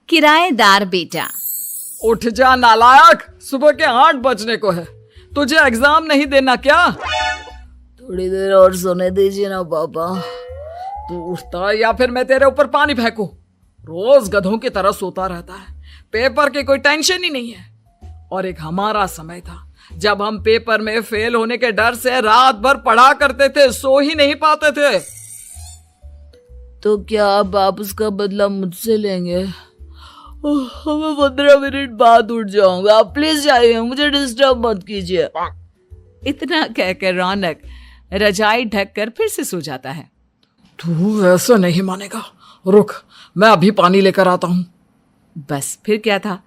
किराएदार बेटा। उठ जा नालायक, सुबह के 8 बजने को है। तुझे एग्जाम नहीं देना क्या? थोड़ी देर और सोने दीजिए ना पापा। तू उठता या फिर मैं तेरे ऊपर पानी फेंकूं? रोज गधों की तरह सोता रहता है, पेपर की कोई टेंशन ही नहीं है। और एक हमारा समय था जब हम पेपर में फेल होने के डर से रात भर पढ़ा करते थे, सो ही नहीं पाते थे। तो क्या अब आप उसका बदला मुझसे लेंगे? मैं 15 मिनट बाद उठ जाऊंगा, आप प्लीज जाइए, मुझे डिस्टर्ब मत कीजिए। इतना कहकर रौनक रजाई ढककर फिर से सो जाता है। तू ऐसा नहीं मानेगा, रुक मैं अभी पानी लेकर आता हूं। बस फिर क्या था,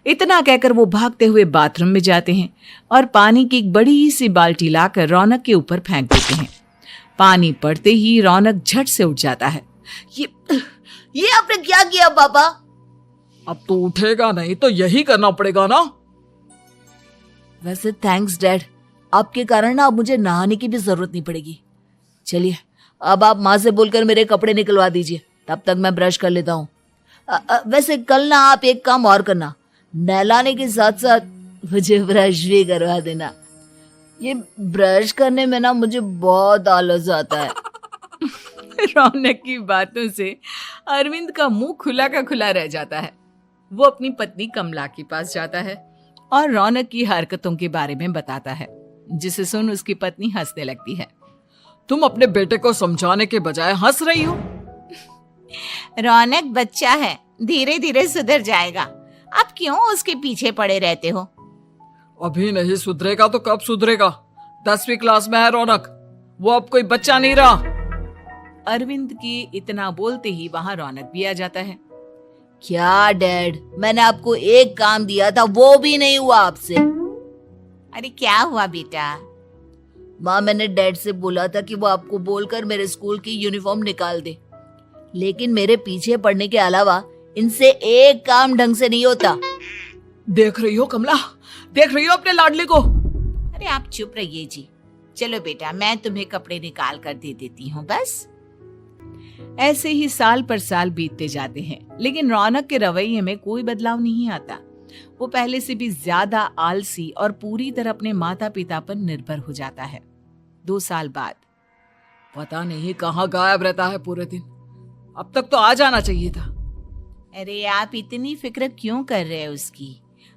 इतना कहकर वो भागते हुए बाथरूम में जाते हैं और पानी की एक बड़ी सी बाल्टी लाकर रौनक के ऊपर फेंक देते हैं। पानी पड़ते ही रौनक झट से उठ जाता है। ये आपने क्या किया पापा? अब तो उठेगा नहीं तो यही करना पड़ेगा ना। वैसे थैंक्स डैड, आपके कारण ना अब मुझे नहाने की भी जरूरत नहीं पड़ेगी। चलिए अब आप माँ से बोलकर मेरे कपड़े निकलवा दीजिए, तब तक मैं ब्रश कर लेता हूँ। वैसे कल ना आप एक काम और करना, नहलाने के साथ साथ मुझे ब्रश भी करवा देना। ये ब्रश करने में ना मुझे बहुत आलस आता है। रौनक की बातों से अरविंद का मुंह खुला का खुला रह जाता है। वो अपनी पत्नी कमला के पास जाता है और रौनक की हरकतों के बारे में बताता है, जिसे सुन उसकी पत्नी हंसने लगती है। तुम अपने बेटे को समझाने के बजाय हंस रही हो। रौनक बच्चा है, धीरे धीरे सुधर जाएगा, आप क्यों उसके पीछे पड़े रहते हो? अभी नहीं सुधरेगा तो कब सुधरेगा? 10वीं क्लास में है रौनक, वो अब कोई बच्चा नहीं रहा। अरविंद की इतना बोलते ही वहां रौनक भी आ जाता है। क्या डैड, मैंने आपको एक काम दिया था, वो भी नहीं हुआ आपसे। अरे क्या हुआ बेटा? माँ, मैंने डैड से बोला था कि वो आपको बोलकर मेरे स्कूल की यूनिफॉर्म निकाल दे, लेकिन मेरे पीछे पड़ने के अलावा इनसे एक काम ढंग से नहीं होता। देख रही हो कमला, देख रही हो अपने लाडले को? अरे आप चुप रहिए जी। चलो बेटा, मैं तुम्हें कपड़े निकाल कर दे देती हूँ। बस ऐसे ही साल पर साल बीतते जाते हैं, लेकिन रौनक के रवैये में कोई बदलाव नहीं आता। वो पहले से भी ज्यादा आलसी और पूरी तरह अपने माता पिता पर निर्भर हो जाता है। 2 साल बाद पता नहीं कहाँ गायब रहता है पूरे दिन, अब तक तो आ जाना चाहिए था। अरे आप इतनी फिक्र क्यों कर रहे हैं उसकी?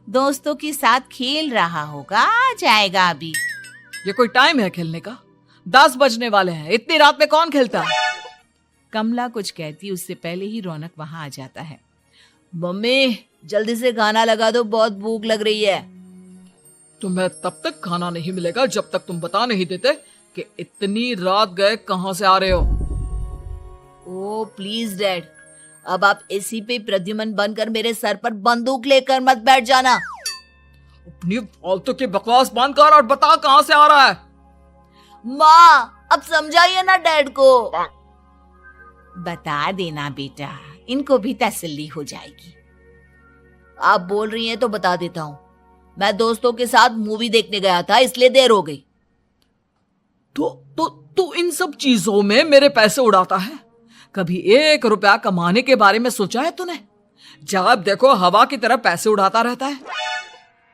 दोस्तों के साथ खेल रहा होगा, आ जाएगा अभी। ये कोई टाइम है खेलने का? 10 बजने वाले हैं, इतनी रात में कौन खेलता है? कमला कुछ कहती उससे पहले ही रौनक वहां आ जाता है। मम्मी जल्दी से खाना लगा दो, बहुत भूख लग रही है। तुम्हें तब तक खाना नहीं मिलेगा जब तक तुम बता नहीं देते कि इतनी रात गए कहां से आ रहे हो। ओ प्लीज डैड, अब आप एसी पे प्रद्युमन बनकर मेरे सर पर बंदूक लेकर मत बैठ जाना। अपनी फालतू की बकवास बंद कर और बता कहां से आ रहा है। माँ अब समझाइए ना डैड को। बता देना बेटा, इनको भी तसल्ली हो जाएगी। आप बोल रही हैं तो बता देता हूँ, मैं दोस्तों के साथ मूवी देखने गया था, इसलिए देर हो गई। तो इन सब चीजों में मेरे पैसे उड़ाता है। कभी 1 रुपया कमाने के बारे में सोचा है तूने? जब देखो हवा की तरह पैसे उड़ाता रहता है।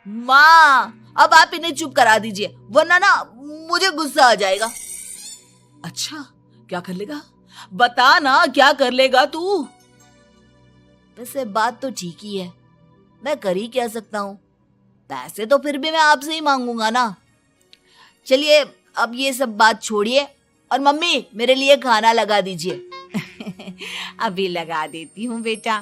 माँ अब आप इन्हें चुप करा दीजिए, वरना ना मुझे गुस्सा आ जाएगा। अच्छा क्या कर लेगा? बता ना क्या कर लेगा तू? वैसे बात तो ठीक ही है, मैं कर ही क्या सकता हूँ। पैसे तो फिर भी मैं आपसे ही मांगूंगा ना। चलिए अब ये सब बात छोड़िए और मम्मी मेरे लिए खाना लगा दीजिए। अभी लगा देती हूँ बेटा।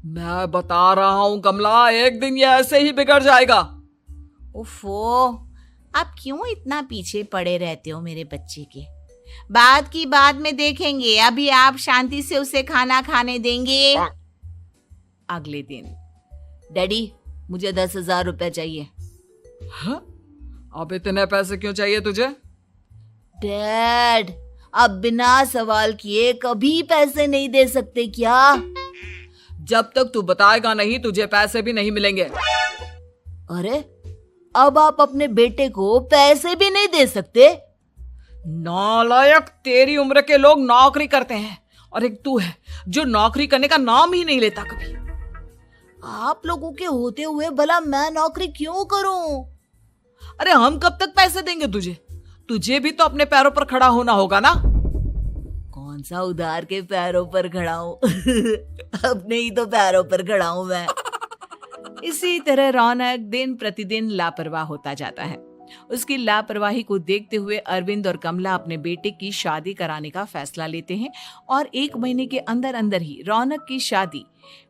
मैं बता रहा हूँ कमला, एक दिन ये ऐसे ही बिगड़ जाएगा। ओफो, आप क्यों इतना पीछे पड़े रहते हो मेरे बच्चे के? बात की बाद में देखेंगे, अभी आप शांति से उसे खाना खाने देंगे। अगले दिन डैडी मुझे 10,000 रुपए चाहिए। हाँ? अब इतने पैसे क्यों चाहिए तुझे? डैड आप बिना सवाल किए कभी पैसे नहीं दे सकते क्या? जब तक तू बताएगा नहीं तुझे पैसे भी नहीं मिलेंगे। अरे अब आप अपने बेटे को पैसे भी नहीं दे सकते? नालायक, तेरी उम्र के लोग नौकरी करते हैं और एक तू है जो नौकरी करने का नाम ही नहीं लेता कभी। आप लोगों के होते हुए भला मैं नौकरी क्यों करूं? अरे हम कब तक पैसे देंगे तुझे? तुझे भी तो अपने पैरों पर खड़ा होना होगा ना। कौन सा उधार के पैरों पर खड़ा हूं? अपने ही तो पैरों पर खड़ा हूं मैं। इसी तरह रौनक दिन प्रतिदिन लापरवाह होता जाता है। उसकी लापरवाही को देखते हुए अरविंद और कमला अपने बेटे की शादी कराने का फैसला लेते हैं और 1 महीने के अंदर अंदर ही रौनक की शादी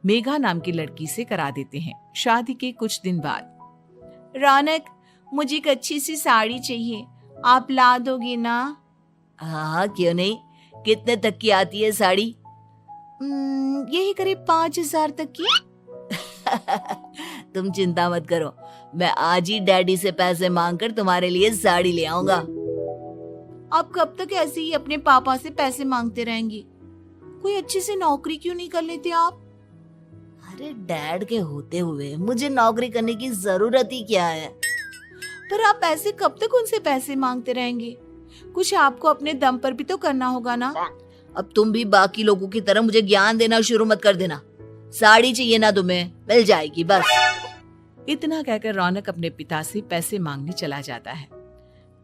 मेघा नाम की लड़की से करा देते हैं। शादी के कुछ दिन बाद, रौनक, मुझे एक अच्छी सी साड़ी चाहिए, आप ला दोगी ना? हाँ, क्यों नहीं। कितने तक की आती है साड़ी? यही करीब 5,000 तक की। तुम चिंता मत करो, मैं आज ही डैडी से पैसे मांगकर तुम्हारे लिए साड़ी ले आऊंगा। आप कब तक ऐसे ही अपने पापा से पैसे मांगते रहेंगी? कोई अच्छी सी नौकरी क्यों नहीं कर लेते आप? अरे डैड के होते हुए मुझे नौकरी करने की जरूरत ही क्या है? पर आप ऐसे कब तक उनसे पैसे मांगते रहेंगे? कुछ आपको अपने दम पर भी तो करना होगा ना। अब तुम भी बाकी लोगों की तरह मुझे ज्ञान देना शुरू मत कर देना। साड़ी चाहिए ना तुम्हें, मिल जाएगी बस। इतना कहकर रौनक अपने पिता से पैसे मांगने चला जाता है।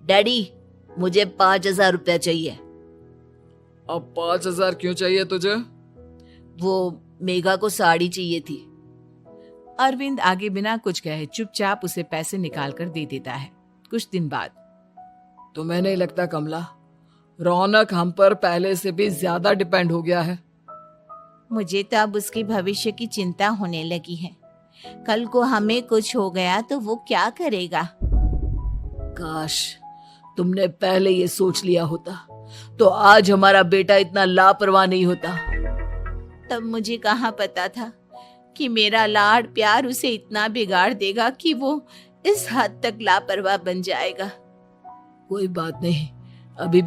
डैडी, मुझे 5,000 रुपया चाहिए। अब 5,000 क्यों चाहिए तुझे? वो मेघा को साड़ी चाहिए थी। अरविंद आगे बिना कुछ कहे चुपचाप उसे पैसे निकाल कर दे देता है। कुछ दिन बाद, तुम्हें नहीं लगता कमला, रौनक हम पर पहले से भी ज्यादा डिपेंड हो गया है? मुझे तो अब उसके भविष्य की चिंता होने लगी है। कल को हमें कुछ हो गया तो वो क्या करेगा? काश तुमने पहले ये सोच लिया होता तो आज हमारा बेटा इतना लापरवाह नहीं होता। तब मुझे कहाँ पता था कि मेरा लाड प्यार उसे इतना बिगाड़ देगा कि वो इस हद तक लापरवाह बन जाएगा। कोई बात नहीं, अभी